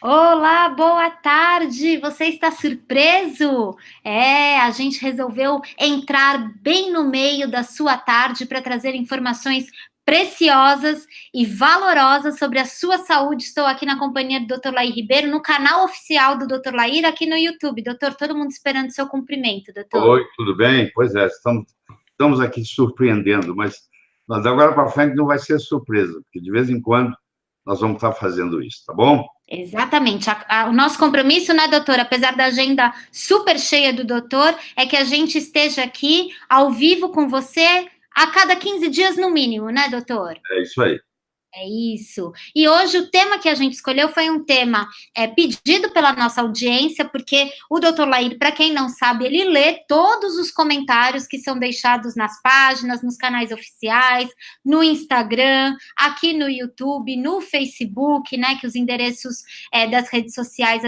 Olá, boa tarde! Você está surpreso? A gente resolveu entrar bem no meio da sua tarde para trazer informações preciosas e valorosas sobre a sua saúde. Estou aqui na companhia do Dr. Lair Ribeiro, no canal oficial do Dr. Lair, aqui no YouTube. Doutor, todo mundo esperando seu cumprimento, doutor. Oi, tudo bem? Pois é, estamos aqui surpreendendo, mas agora para frente não vai ser surpresa, porque de vez em quando nós vamos estar fazendo isso, tá bom? Exatamente. O nosso compromisso, né, doutor, apesar da agenda super cheia do doutor, é que a gente esteja aqui ao vivo com você a cada 15 dias no mínimo, né, doutor? É isso aí. É isso. E hoje o tema que a gente escolheu foi um tema pedido pela nossa audiência, porque o Dr. Lair, para quem não sabe, ele lê todos os comentários que são deixados nas páginas, nos canais oficiais, no Instagram, aqui no YouTube, no Facebook, né? Que os endereços das redes sociais,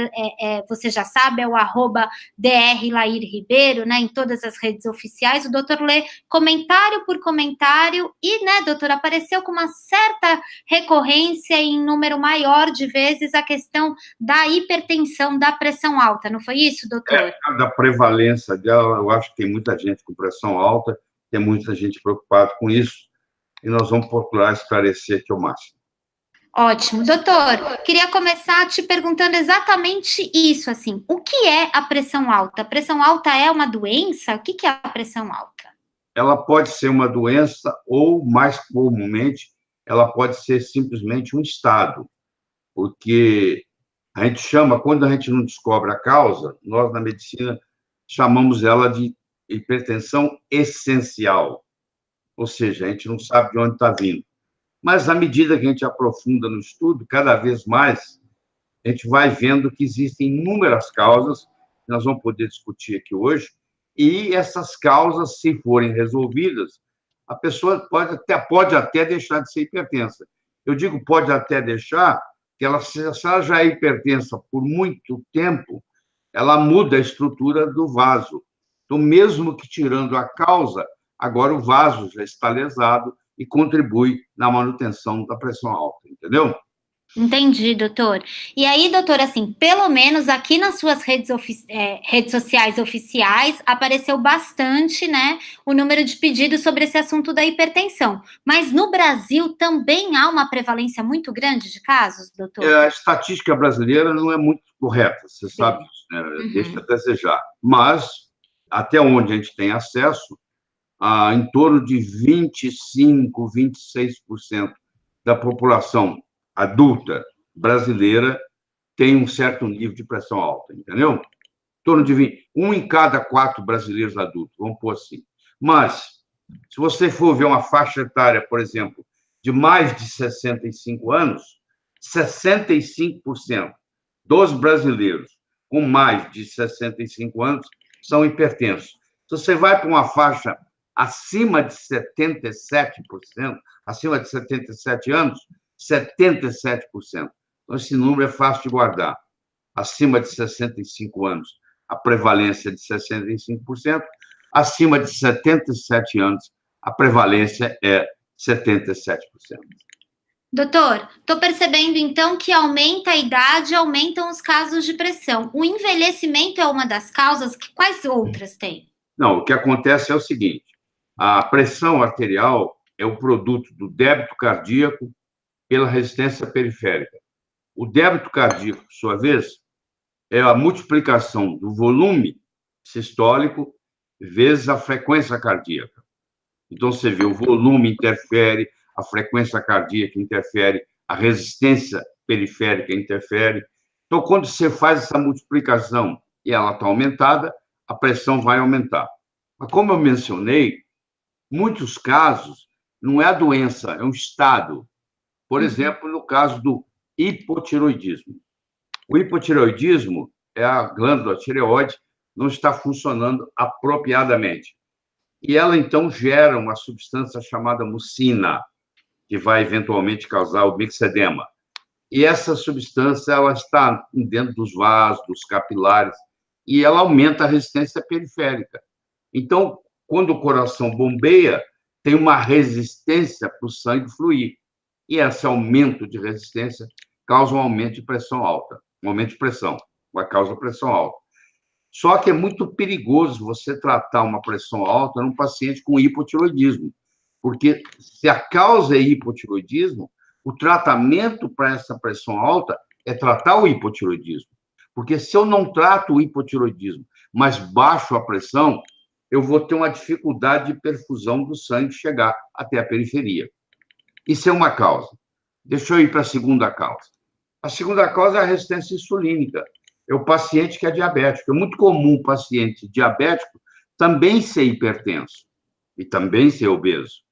você já sabe, é o @Dr. Lair Ribeiro, né? Em todas as redes oficiais. O doutor lê comentário por comentário e, né, doutor, apareceu com uma certa recorrência em número maior de vezes a questão da hipertensão, da pressão alta, não foi isso, doutor? Da prevalência dela, eu acho que tem muita gente com pressão alta, tem muita gente preocupada com isso, e nós vamos procurar esclarecer aqui o máximo. Ótimo. Doutor, queria começar te perguntando exatamente isso, assim, o que é a pressão alta? A pressão alta é uma doença? O que é a pressão alta? Ela pode ser uma doença ou, mais comumente, ela pode ser simplesmente um estado, porque a gente chama, quando a gente não descobre a causa, nós na medicina chamamos ela de hipertensão essencial, ou seja, a gente não sabe de onde está vindo. Mas, à medida que a gente aprofunda no estudo, cada vez mais, a gente vai vendo que existem inúmeras causas, que nós vamos poder discutir aqui hoje, e essas causas, se forem resolvidas, a pessoa pode até deixar de ser hipertensa. Eu digo pode até deixar, que se ela já é hipertensa por muito tempo, ela muda a estrutura do vaso. Então, mesmo que tirando a causa, agora o vaso já está lesado e contribui na manutenção da pressão alta, entendeu? Entendi, doutor. E aí, doutor, assim, pelo menos aqui nas suas redes sociais oficiais apareceu bastante, né, o número de pedidos sobre esse assunto da hipertensão. Mas no Brasil também há uma prevalência muito grande de casos, doutor? A estatística brasileira não é muito correta, você sabe, né? Deixa a desejar. Mas, até onde a gente tem acesso, em torno de 25, 26% da população adulta brasileira tem um certo nível de pressão alta, entendeu? Em torno de 20, um em cada 4 brasileiros adultos, vamos pôr assim. Mas, se você for ver uma faixa etária, por exemplo, de mais de 65 anos, 65% dos brasileiros com mais de 65 anos são hipertensos. Se você vai para uma faixa acima de 77%, acima de 77 anos, 77%. Então, esse número é fácil de guardar. Acima de 65 anos, a prevalência é de 65%. Acima de 77 anos, a prevalência é 77%. Doutor, estou percebendo então que aumenta a idade, aumentam os casos de pressão. O envelhecimento é uma das causas, quais outras tem? Não, o que acontece é o seguinte: a pressão arterial é o produto do débito cardíaco pela resistência periférica. O débito cardíaco, por sua vez, é a multiplicação do volume sistólico vezes a frequência cardíaca. Então, você vê, o volume interfere, a frequência cardíaca interfere, a resistência periférica interfere. Então, quando você faz essa multiplicação e ela está aumentada, a pressão vai aumentar. Mas, como eu mencionei, muitos casos não é a doença, é um estado. Por exemplo, no caso do hipotiroidismo. O hipotireoidismo é a glândula tireoide não está funcionando apropriadamente. E ela, então, gera uma substância chamada mucina, que vai eventualmente causar o mixedema. E essa substância ela está dentro dos vasos, dos capilares, e ela aumenta a resistência periférica. Então, quando o coração bombeia, tem uma resistência para o sangue fluir. E esse aumento de resistência causa um aumento de pressão alta. um aumento de pressão, vai causar pressão alta. Só que é muito perigoso você tratar uma pressão alta num paciente com hipotiroidismo, porque se a causa é hipotiroidismo, o tratamento para essa pressão alta é tratar o hipotiroidismo. Porque se eu não trato o hipotiroidismo, mas baixo a pressão, eu vou ter uma dificuldade de perfusão do sangue chegar até a periferia. Isso é uma causa. Deixa eu ir para a segunda causa. A segunda causa é a resistência insulínica. É o paciente que é diabético. É muito comum o paciente diabético também ser hipertenso e também ser obeso.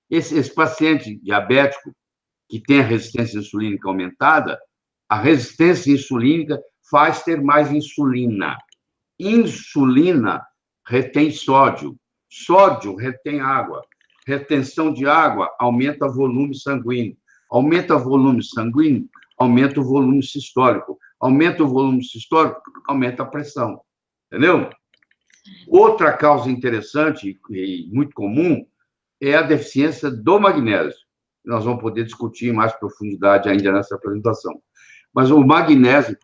Esse paciente diabético que tem a resistência insulínica aumentada, a resistência insulínica faz ter mais insulina. Insulina retém sódio. Sódio retém água. Retenção de água aumenta o volume sanguíneo. Aumenta o volume sanguíneo, aumenta o volume sistólico. Aumenta o volume sistólico, aumenta a pressão. Entendeu? Outra causa interessante e muito comum é a deficiência do magnésio. Nós vamos poder discutir em mais profundidade ainda nessa apresentação. Mas o magnésio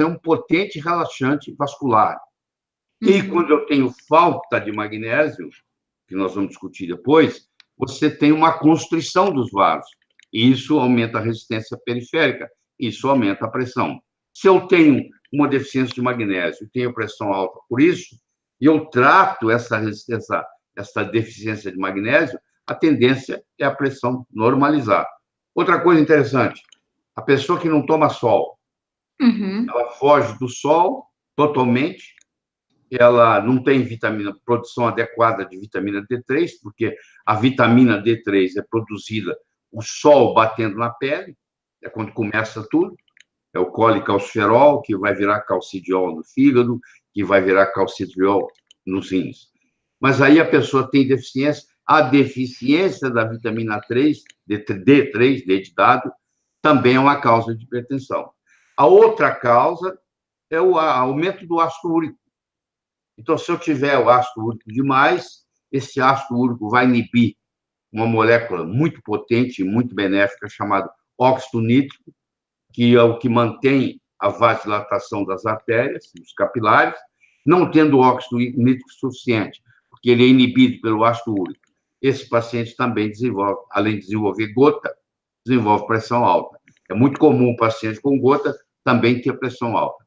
é um potente relaxante vascular. E quando eu tenho falta de magnésio, que nós vamos discutir depois, você tem uma constrição dos vasos. E isso aumenta a resistência periférica, isso aumenta a pressão. Se eu tenho uma deficiência de magnésio, tenho pressão alta por isso, e eu trato essa deficiência de magnésio, a tendência é a pressão normalizar. Outra coisa interessante, a pessoa que não toma sol, ela foge do sol totalmente, ela não tem produção adequada de vitamina D3, porque a vitamina D3 é produzida o sol batendo na pele, é quando começa tudo, é o colicalciferol, que vai virar calcidiol no fígado, que vai virar calcitriol nos rins. Mas aí a pessoa tem deficiência, a deficiência da vitamina 3, D3, D de dado, também é uma causa de hipertensão. A outra causa é o aumento do ácido úrico. Então, se eu tiver o ácido úrico demais, esse ácido úrico vai inibir uma molécula muito potente e muito benéfica chamada óxido nítrico, que é o que mantém a vasodilatação das artérias, dos capilares, não tendo óxido nítrico suficiente, porque ele é inibido pelo ácido úrico. Esse paciente também desenvolve, além de desenvolver gota, desenvolve pressão alta. É muito comum o paciente com gota também ter pressão alta.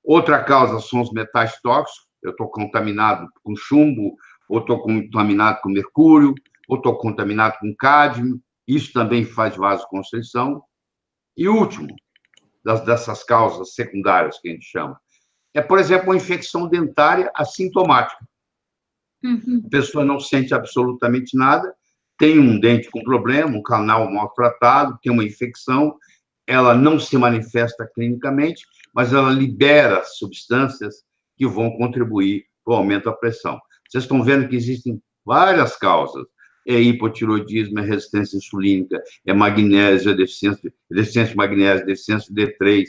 Outra causa são os metais tóxicos. Eu estou contaminado com chumbo, ou estou contaminado com mercúrio, ou estou contaminado com cádmio. Isso também faz vasoconstrição. E último, dessas causas secundárias que a gente chama, é, por exemplo, uma infecção dentária assintomática. A pessoa não sente absolutamente nada, tem um dente com problema, um canal maltratado, tem uma infecção, ela não se manifesta clinicamente, mas ela libera substâncias que vão contribuir para o aumento da pressão. Vocês estão vendo que existem várias causas. É hipotiroidismo, é resistência insulínica, é magnésio, é deficiência de magnésio, deficiência de D3,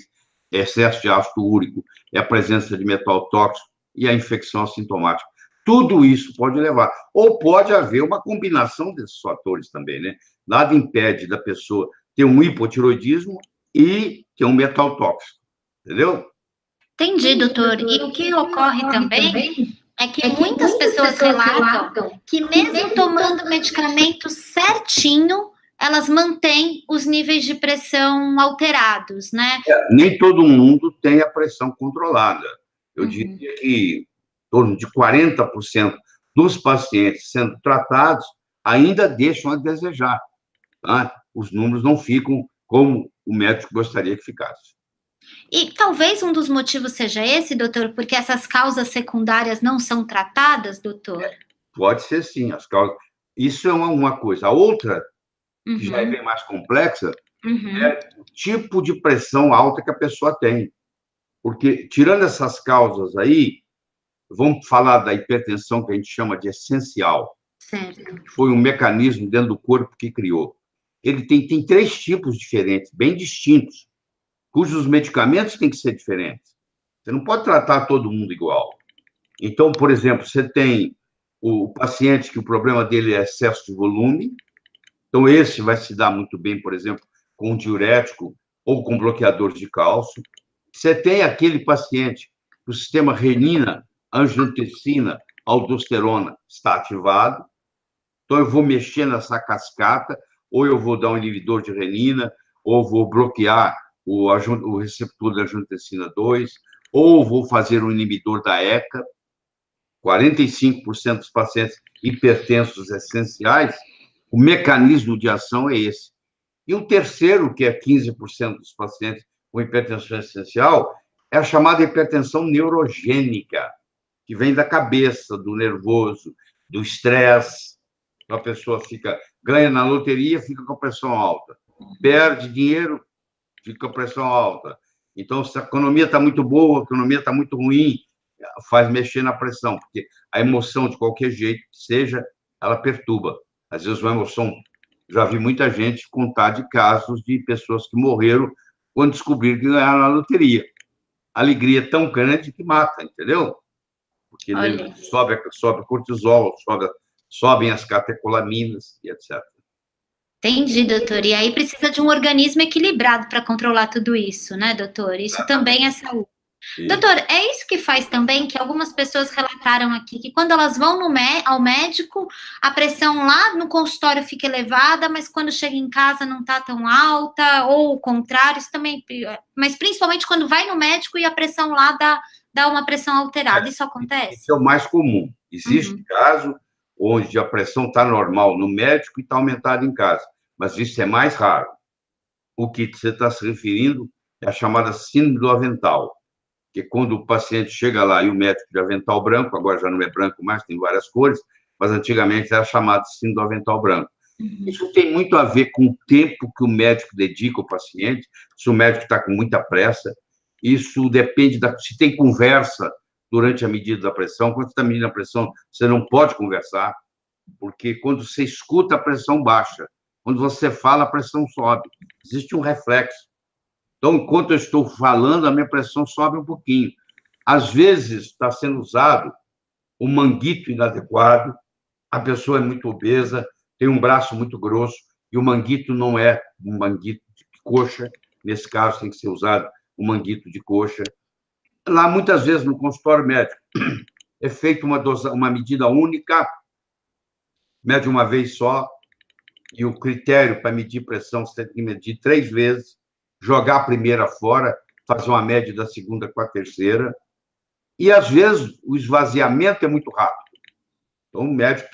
é excesso de ácido úrico, é a presença de metal tóxico e a infecção assintomática. Tudo isso pode levar. Ou pode haver uma combinação desses fatores também, né? Nada impede da pessoa ter um hipotiroidismo e ter um metal tóxico. Entendeu? Entendi, doutor. E o que ocorre também é que muitas pessoas relatam que mesmo tomando medicamento certinho, elas mantêm os níveis de pressão alterados, né? Nem todo mundo tem a pressão controlada. Eu diria que em torno de 40% dos pacientes sendo tratados ainda deixam a desejar. Tá? Os números não ficam como o médico gostaria que ficasse. E talvez um dos motivos seja esse, doutor, porque essas causas secundárias não são tratadas, doutor? Pode ser sim, as causas. Isso é uma coisa. A outra, que já é bem mais complexa, é o tipo de pressão alta que a pessoa tem. Porque, tirando essas causas aí, vamos falar da hipertensão que a gente chama de essencial. Certo. Foi um mecanismo dentro do corpo que criou. Ele tem 3 tipos diferentes, bem distintos, cujos medicamentos têm que ser diferentes. Você não pode tratar todo mundo igual. Então, por exemplo, você tem o paciente que o problema dele é excesso de volume, então esse vai se dar muito bem, por exemplo, com um diurético ou com bloqueadores de cálcio. Você tem aquele paciente que o sistema renina, angiotensina, aldosterona está ativado, então eu vou mexer nessa cascata, ou eu vou dar um inibidor de renina, ou vou bloquear o receptor da angiotensina 2, ou vou fazer um inibidor da ECA. 45% dos pacientes hipertensos essenciais, o mecanismo de ação é esse. E o terceiro, que é 15% dos pacientes com hipertensão essencial, é a chamada hipertensão neurogênica, que vem da cabeça, do nervoso, do estresse. A pessoa ganha na loteria, fica com a pressão alta. Perde dinheiro, fica com a pressão alta. Então, se a economia está muito boa, a economia está muito ruim, faz mexer na pressão, porque a emoção, de qualquer jeito que seja, ela perturba. Às vezes, uma emoção... Já vi muita gente contar de casos de pessoas que morreram quando descobriram que ganharam na loteria. A alegria é tão grande que mata, entendeu? Porque sobe cortisol, sobem as catecolaminas e etc. Entendi, doutor. E aí precisa de um organismo equilibrado para controlar tudo isso, né, doutor? Isso também é saúde. Sim. Doutor, é isso que faz também que algumas pessoas relataram aqui, que quando elas vão ao médico, a pressão lá no consultório fica elevada, mas quando chega em casa não está tão alta, ou o contrário, isso também, mas principalmente quando vai no médico e a pressão lá dá uma pressão alterada, isso acontece? Isso é o mais comum. Existe caso onde a pressão está normal no médico e está aumentada em casa, mas isso é mais raro. O que você está se referindo é a chamada síndrome do avental, que quando o paciente chega lá e o médico de avental branco, agora já não é branco mais, tem várias cores, mas antigamente era chamado síndrome do avental branco. Isso tem muito a ver com o tempo que o médico dedica ao paciente, se o médico está com muita pressa, isso depende se tem conversa durante a medida da pressão. Quando você está medindo a pressão, você não pode conversar, porque quando você escuta, a pressão baixa. Quando você fala, a pressão sobe. Existe um reflexo. Então, enquanto eu estou falando, a minha pressão sobe um pouquinho. Às vezes, está sendo usado um manguito inadequado, a pessoa é muito obesa, tem um braço muito grosso, e o manguito não é um manguito de coxa, nesse caso tem que ser usado um manguito de coxa. Lá, muitas vezes, no consultório médico, é feita uma medida única, mede uma vez só, e o critério para medir pressão, você tem que medir 3 vezes, jogar a primeira fora, fazer uma média da segunda com a terceira, e, às vezes, o esvaziamento é muito rápido. Então, o médico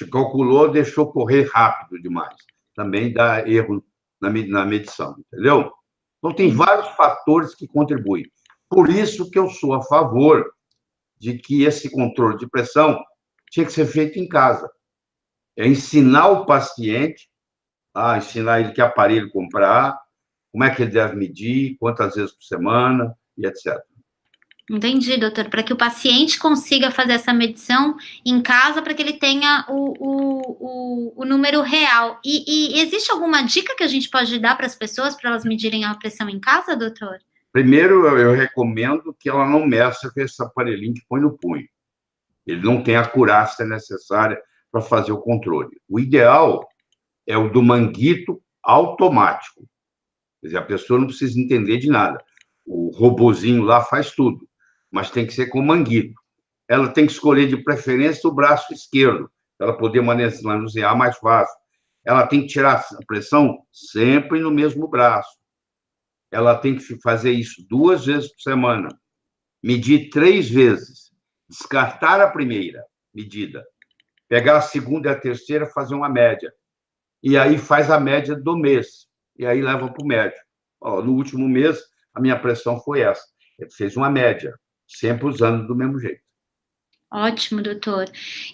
calculou, deixou correr rápido demais. Também dá erro na medição, entendeu? Então, tem vários fatores que contribuem. Por isso que eu sou a favor de que esse controle de pressão tinha que ser feito em casa. É ensinar o paciente, ensinar ele que aparelho comprar, como é que ele deve medir, quantas vezes por semana, e etc. Entendi, doutor, para que o paciente consiga fazer essa medição em casa, para que ele tenha o número real. E existe alguma dica que a gente pode dar para as pessoas, para elas medirem a pressão em casa, doutor? Primeiro, eu recomendo que ela não meça com esse aparelhinho que põe no punho. Ele não tem a acurácia necessária para fazer o controle. O ideal é o do manguito automático. Quer dizer, a pessoa não precisa entender de nada. O robozinho lá faz tudo, mas tem que ser com manguito. Ela tem que escolher, de preferência, o braço esquerdo, para ela poder manusear mais fácil. Ela tem que tirar a pressão sempre no mesmo braço. Ela tem que fazer isso 2 vezes por semana. Medir 3 vezes. Descartar a primeira medida. Pegar a segunda e a terceira, fazer uma média. E aí faz a média do mês. E aí leva para o médico. No último mês, a minha pressão foi essa. Ele fez uma média, sempre usando do mesmo jeito. Ótimo, doutor.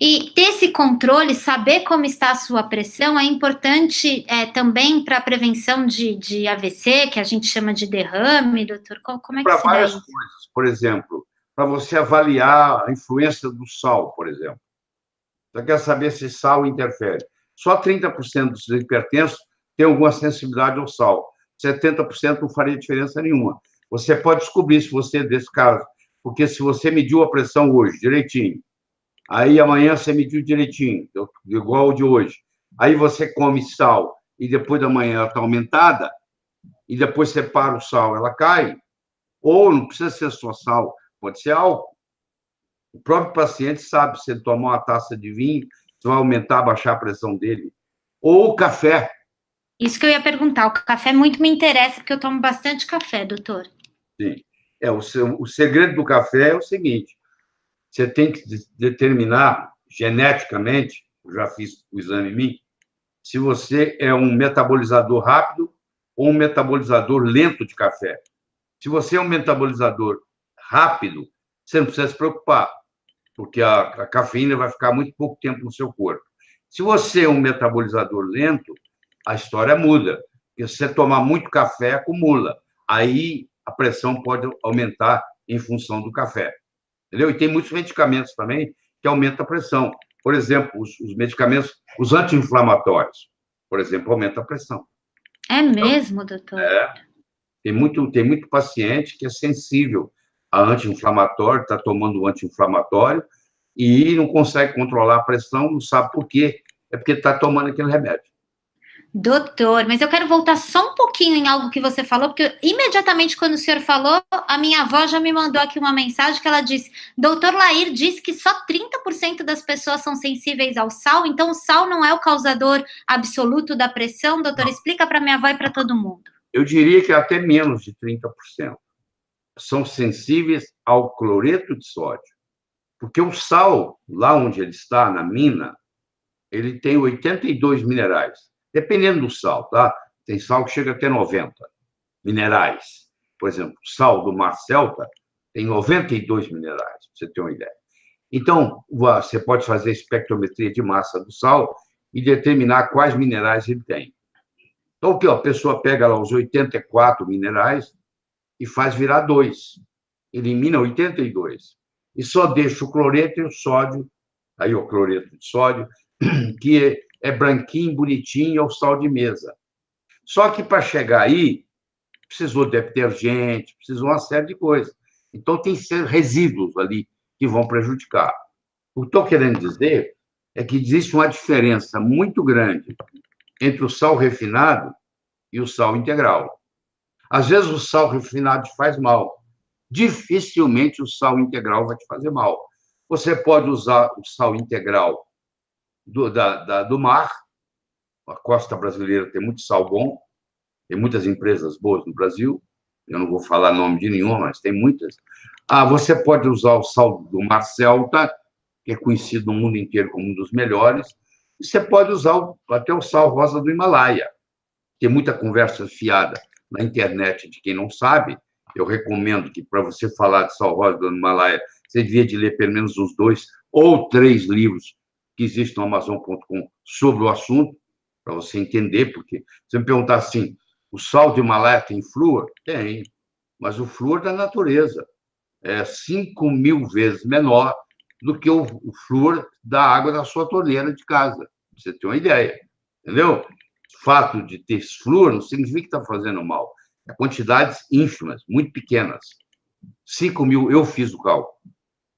E ter esse controle, saber como está a sua pressão, é importante também para a prevenção de AVC, que a gente chama de derrame, doutor? Como é que se dá isso? Para várias coisas. Por exemplo, para você avaliar a influência do sal, por exemplo. Você quer saber se sal interfere. Só 30% dos hipertensos tem alguma sensibilidade ao sal. 70% não faria diferença nenhuma. Você pode descobrir se você é desse caso. Porque se você mediu a pressão hoje, direitinho, aí amanhã você mediu direitinho, igual o de hoje, aí você come sal e depois da manhã ela está aumentada, e depois você para o sal, ela cai. Ou não precisa ser só sal, pode ser álcool. O próprio paciente sabe, se ele tomar uma taça de vinho, isso vai aumentar, baixar a pressão dele. Ou café. Isso que eu ia perguntar. O café muito me interessa, porque eu tomo bastante café, doutor. Sim. O segredo do café é o seguinte: você tem que determinar geneticamente, eu já fiz o exame em mim, se você é um metabolizador rápido ou um metabolizador lento de café. Se você é um metabolizador rápido, você não precisa se preocupar, porque a cafeína vai ficar muito pouco tempo no seu corpo. Se você é um metabolizador lento, a história muda. Porque se você tomar muito café, acumula. Aí a pressão pode aumentar em função do café. Entendeu? E tem muitos medicamentos também que aumentam a pressão. Por exemplo, os medicamentos, os anti-inflamatórios, por exemplo, aumentam a pressão. É mesmo, doutor? Tem muito paciente que é sensível a anti-inflamatório, está tomando um anti-inflamatório e não consegue controlar a pressão, não sabe por quê. É porque está tomando aquele remédio. Doutor, mas eu quero voltar só um pouquinho em algo que você falou, porque imediatamente quando o senhor falou, a minha avó já me mandou aqui uma mensagem que ela disse: Doutor Lair disse que só 30% das pessoas são sensíveis ao sal, então o sal não é o causador absoluto da pressão. Doutor, explica para minha avó e para todo mundo. Eu diria que até menos de 30% são sensíveis ao cloreto de sódio. Porque o sal, lá onde ele está, na mina, ele tem 82 minerais. Dependendo do sal, tá? Tem sal que chega até 90 minerais. Por exemplo, o sal do Mar Celta tem 92 minerais, para você ter uma ideia. Então, você pode fazer espectrometria de massa do sal e determinar quais minerais ele tem. Então, o que? A pessoa pega lá os 84 minerais e faz virar 2. Elimina 82. E só deixa o cloreto e o sódio, aí o cloreto de sódio, que é branquinho, bonitinho, é o sal de mesa. Só que para chegar aí, precisou de detergente, precisou uma série de coisas. Então, tem resíduos ali que vão prejudicar. O que estou querendo dizer é que existe uma diferença muito grande entre o sal refinado e o sal integral. Às vezes, o sal refinado te faz mal. Dificilmente o sal integral vai te fazer mal. Você pode usar o sal integral do mar. A costa brasileira tem muito sal bom, tem muitas empresas boas no Brasil. Eu não vou falar nome de nenhuma, mas tem muitas. Você pode usar o sal do Mar Celta, que é conhecido no mundo inteiro como um dos melhores. E você pode usar até o sal rosa do Himalaia. Tem muita conversa fiada na internet de quem não sabe. Eu recomendo que, para você falar de sal rosa do Himalaia, você devia de ler pelo menos uns 2 ou 3 livros que existem no Amazon.com sobre o assunto, para você entender, porque se me perguntar assim, o sal do Himalaia tem flúor? Tem, mas o flúor da natureza é 5.000 vezes menor do que o flúor da água da sua torneira de casa, pra você ter uma ideia, entendeu? O fato de ter flúor não significa que está fazendo mal. É quantidades ínfimas, muito pequenas. 5.000, eu fiz o cálculo.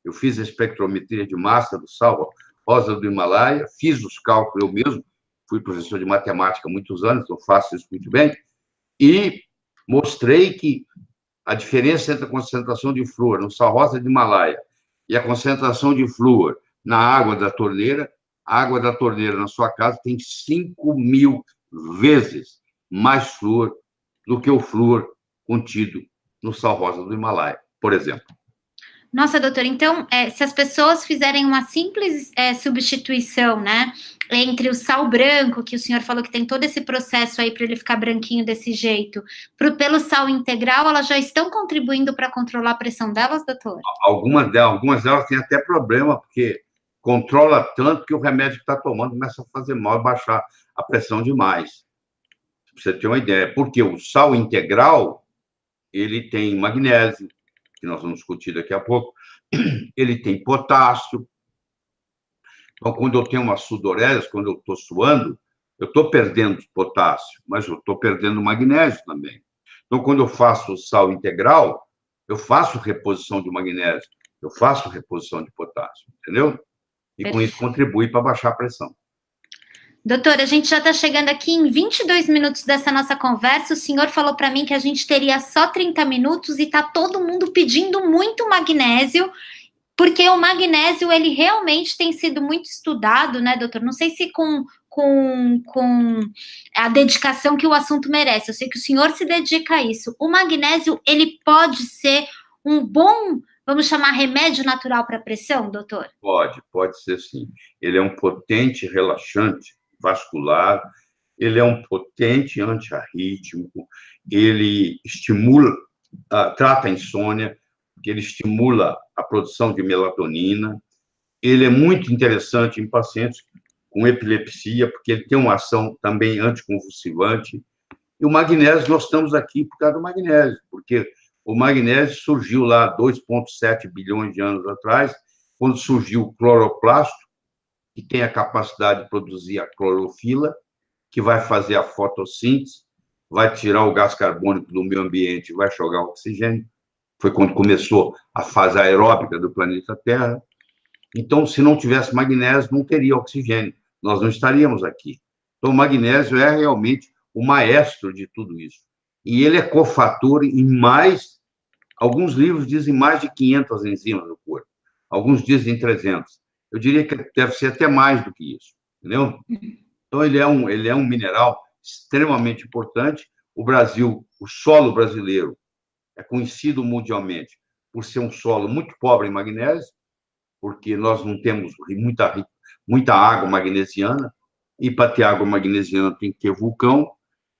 Eu fiz a espectrometria de massa do sal rosa do Himalaia, fiz os cálculos eu mesmo, fui professor de matemática há muitos anos, então faço isso muito bem, e mostrei que a diferença entre a concentração de flúor no sal rosa do Himalaia e a concentração de flúor na água da torneira, a água da torneira na sua casa tem 5.000 vezes mais flúor do que o flúor contido no sal rosa do Himalaia, por exemplo. Nossa, doutora, então, se as pessoas fizerem uma simples substituição, né, entre o sal branco, que o senhor falou que tem todo esse processo aí para ele ficar branquinho desse jeito, pelo sal integral, elas já estão contribuindo para controlar a pressão delas, doutor? Algumas delas têm até problema, porque controla tanto que o remédio que está tomando começa a fazer mal e baixar a pressão demais. Pra você ter uma ideia, porque o sal integral, ele tem magnésio, que nós vamos discutir daqui a pouco, ele tem potássio. Então, quando eu tenho uma sudorese, quando eu estou suando, eu estou perdendo potássio, mas eu estou perdendo magnésio também. Então, quando eu faço o sal integral, eu faço reposição de magnésio, eu faço reposição de potássio, entendeu? E com isso contribui para baixar a pressão. Doutor, a gente já está chegando aqui em 22 minutos dessa nossa conversa. O senhor falou para mim que a gente teria só 30 minutos e está todo mundo pedindo muito magnésio, porque o magnésio, ele realmente tem sido muito estudado, né, doutor? Não sei se com a dedicação que o assunto merece. Eu sei que o senhor se dedica a isso. O magnésio, ele pode ser um bom, vamos chamar, remédio natural para a pressão, doutor? Pode ser sim. Ele é um potente relaxante vascular, ele é um potente antiarrítmico, ele estimula, trata a insônia, porque ele estimula a produção de melatonina. Ele é muito interessante em pacientes com epilepsia, porque ele tem uma ação também anticonvulsivante. E o magnésio, nós estamos aqui por causa do magnésio, porque o magnésio surgiu lá 2,7 bilhões de anos atrás, quando surgiu o cloroplasto, que tem a capacidade de produzir a clorofila, que vai fazer a fotossíntese, vai tirar o gás carbônico do meio ambiente e vai jogar o oxigênio. Foi quando começou a fase aeróbica do planeta Terra. Então, se não tivesse magnésio, não teria oxigênio. Nós não estaríamos aqui. Então, o magnésio é realmente o maestro de tudo isso. E ele é cofator em mais, alguns livros dizem mais de 500 enzimas no corpo. Alguns dizem 300. Eu diria que deve ser até mais do que isso, entendeu? Então, ele é um mineral extremamente importante. O Brasil, o solo brasileiro, é conhecido mundialmente por ser um solo muito pobre em magnésio, porque nós não temos muita água magnesiana, e para ter água magnesiana tem que ter vulcão.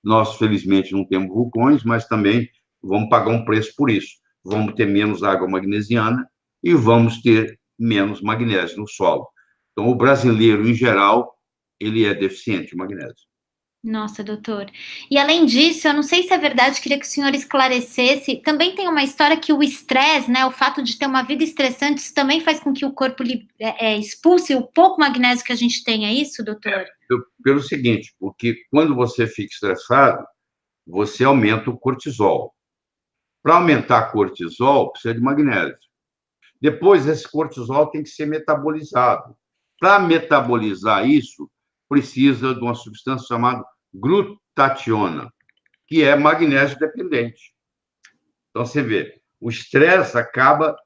Nós, felizmente, não temos vulcões, mas também vamos pagar um preço por isso. Vamos ter menos água magnesiana e vamos ter menos magnésio no solo. Então, o brasileiro, em geral, ele é deficiente em magnésio. Nossa, doutor. E além disso, eu não sei se é verdade, queria que o senhor esclarecesse. Também tem uma história que o estresse, né, o fato de ter uma vida estressante, isso também faz com que o corpo expulse o pouco magnésio que a gente tem, é isso, doutor? Pelo seguinte, porque quando você fica estressado, você aumenta o cortisol. Para aumentar o cortisol, precisa de magnésio. Depois, esse cortisol tem que ser metabolizado. Para metabolizar isso, precisa de uma substância chamada glutationa, que é magnésio dependente. Então, você vê, o estresse acaba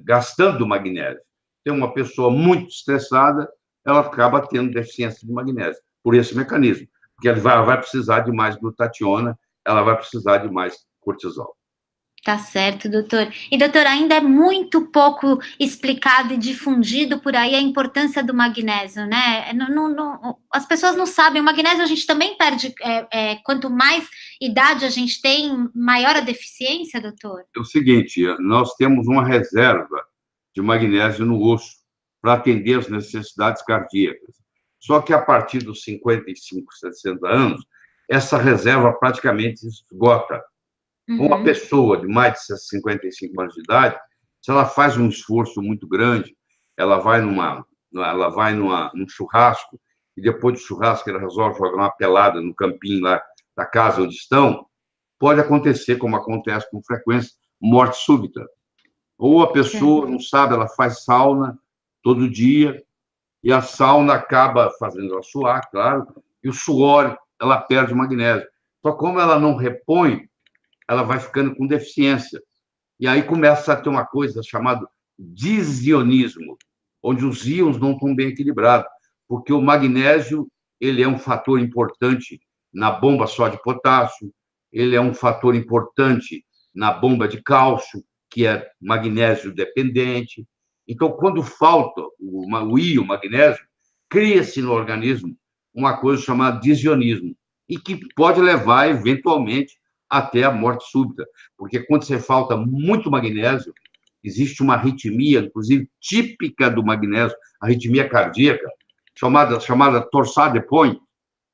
gastando magnésio. Tem uma pessoa muito estressada, ela acaba tendo deficiência de magnésio, por esse mecanismo, porque ela vai precisar de mais glutationa, ela vai precisar de mais cortisol. Tá certo, doutor. E, doutor, ainda é muito pouco explicado e difundido por aí a importância do magnésio, né? As pessoas não sabem. O magnésio a gente também perde. Quanto mais idade a gente tem, maior a deficiência, doutor? É o seguinte, nós temos uma reserva de magnésio no osso para atender as necessidades cardíacas. Só que a partir dos 55, 60 anos, essa reserva praticamente esgota. Uma pessoa de mais de 55 anos de idade, se ela faz um esforço muito grande, ela vai num churrasco, e depois do churrasco ela resolve jogar uma pelada no campinho lá da casa onde estão, pode acontecer, como acontece com frequência, morte súbita. Ou a pessoa, não sabe, ela faz sauna todo dia, e a sauna acaba fazendo ela suar, claro, e o suor, ela perde magnésio. Só como ela não repõe, ela vai ficando com deficiência. E aí começa a ter uma coisa chamada disionismo, onde os íons não estão bem equilibrados, porque o magnésio ele é um fator importante na bomba só de potássio, ele é um fator importante na bomba de cálcio, que é magnésio dependente. Então, quando falta o íon magnésio, cria-se no organismo uma coisa chamada disionismo, e que pode levar, eventualmente, até a morte súbita, porque quando você falta muito magnésio, existe uma arritmia, inclusive típica do magnésio, arritmia cardíaca, chamada torsade de point,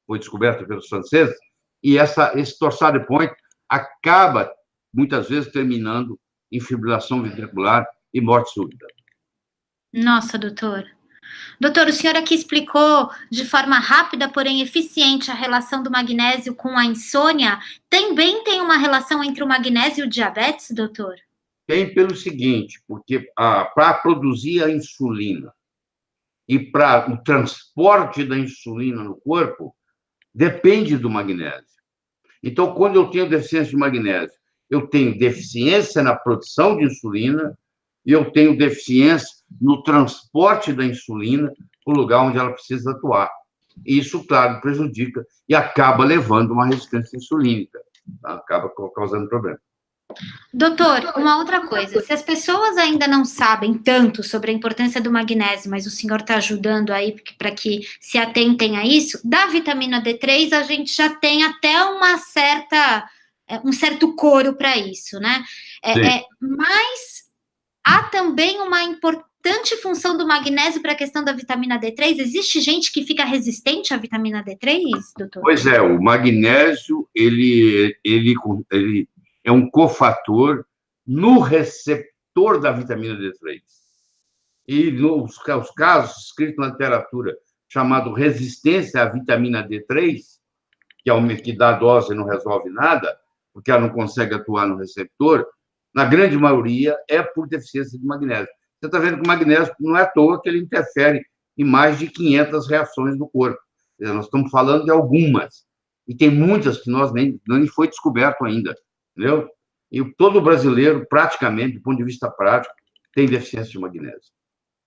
foi descoberta pelos franceses, e esse torsade de point acaba, muitas vezes, terminando em fibrilação ventricular e morte súbita. Nossa, doutor. Doutor, o senhor aqui explicou de forma rápida, porém eficiente, a relação do magnésio com a insônia. Também tem uma relação entre o magnésio e o diabetes, doutor? Tem pelo seguinte, porque para produzir a insulina e para o transporte da insulina no corpo depende do magnésio. Então, quando eu tenho deficiência de magnésio, eu tenho deficiência na produção de insulina e eu tenho deficiência no transporte da insulina para o lugar onde ela precisa atuar. E isso, claro, prejudica e acaba levando uma resistência insulínica, tá? Acaba causando problema. Doutor, uma outra coisa, se as pessoas ainda não sabem tanto sobre a importância do magnésio, mas o senhor está ajudando aí para que se atentem a isso, da vitamina D3 a gente já tem até um certo coro para isso, né? Mas há também uma importante função do magnésio para a questão da vitamina D3. Existe gente que fica resistente à vitamina D3, doutor? Pois é, o magnésio, ele é um cofator no receptor da vitamina D3. E nos casos escritos na literatura, chamado resistência à vitamina D3, que dá dose e não resolve nada, porque ela não consegue atuar no receptor, na grande maioria é por deficiência de magnésio. Você está vendo que o magnésio não é à toa que ele interfere em mais de 500 reações do corpo. Nós estamos falando de algumas, e tem muitas que nem foi descoberto ainda, entendeu? E todo brasileiro, praticamente, do ponto de vista prático, tem deficiência de magnésio.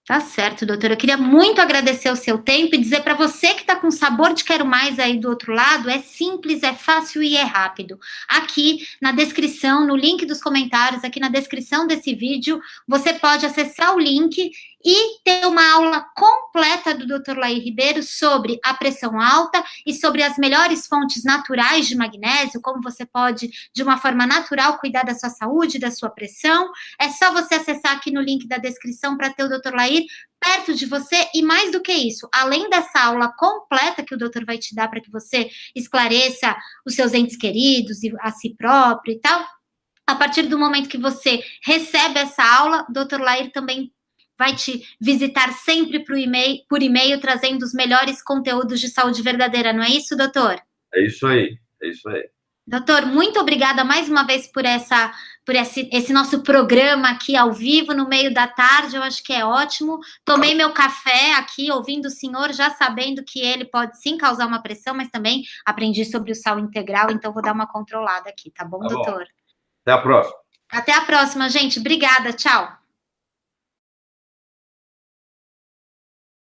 Tá certo, doutor. Eu queria muito agradecer o seu tempo e dizer para você que está com sabor de quero mais aí do outro lado, é simples, é fácil e é rápido. Aqui na descrição, no link dos comentários, aqui na descrição desse vídeo, você pode acessar o link e ter uma aula completa do Dr. Lair Ribeiro sobre a pressão alta e sobre as melhores fontes naturais de magnésio, como você pode, de uma forma natural, cuidar da sua saúde, da sua pressão. É só você acessar aqui no link da descrição para ter o Dr. Lair perto de você e mais do que isso, além dessa aula completa que o doutor vai te dar para que você esclareça os seus entes queridos e a si próprio e tal, a partir do momento que você recebe essa aula, o Dr. Lair também vai te visitar sempre por e-mail, trazendo os melhores conteúdos de saúde verdadeira, não é isso, doutor? É isso aí, é isso aí. Doutor, muito obrigada mais uma vez por esse nosso programa aqui ao vivo, no meio da tarde, eu acho que é ótimo. Tomei meu café aqui, ouvindo o senhor, já sabendo que ele pode sim causar uma pressão, mas também aprendi sobre o sal integral, então vou dar uma controlada aqui, tá bom, doutor? Até a próxima. Até a próxima, gente. Obrigada, tchau.